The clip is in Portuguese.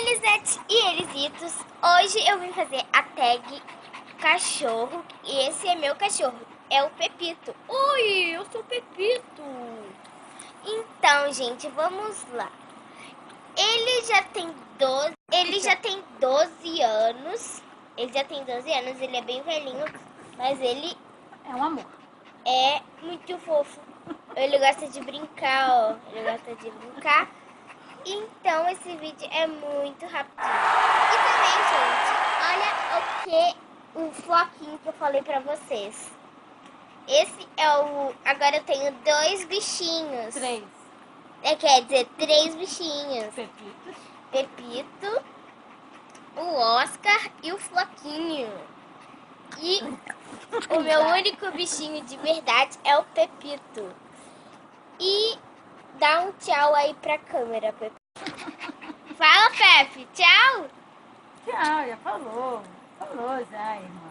Elisete e Elisitos. Hoje eu vim fazer a tag cachorro e esse é meu cachorro, é o Pepito. Oi, eu sou o Pepito. Então, gente, vamos lá. Ele já tem 12 anos. Ele é bem velhinho, mas ele é um amor. É muito fofo. Ele gosta de brincar, ó. Ele gosta de brincar. Então, esse vídeo é muito rapidinho. E também, gente, olha o floquinho que eu falei pra vocês. Esse é o... Agora eu tenho 2 bichinhos. 3. Quer dizer, 3 bichinhos. Pepito, o Oscar e o Floquinho. E o meu único bichinho de verdade é o Pepito. E dá um tchau aí pra câmera, Pepe. Fala, Pepe. Tchau. Tchau, já falou. Falou já, irmã.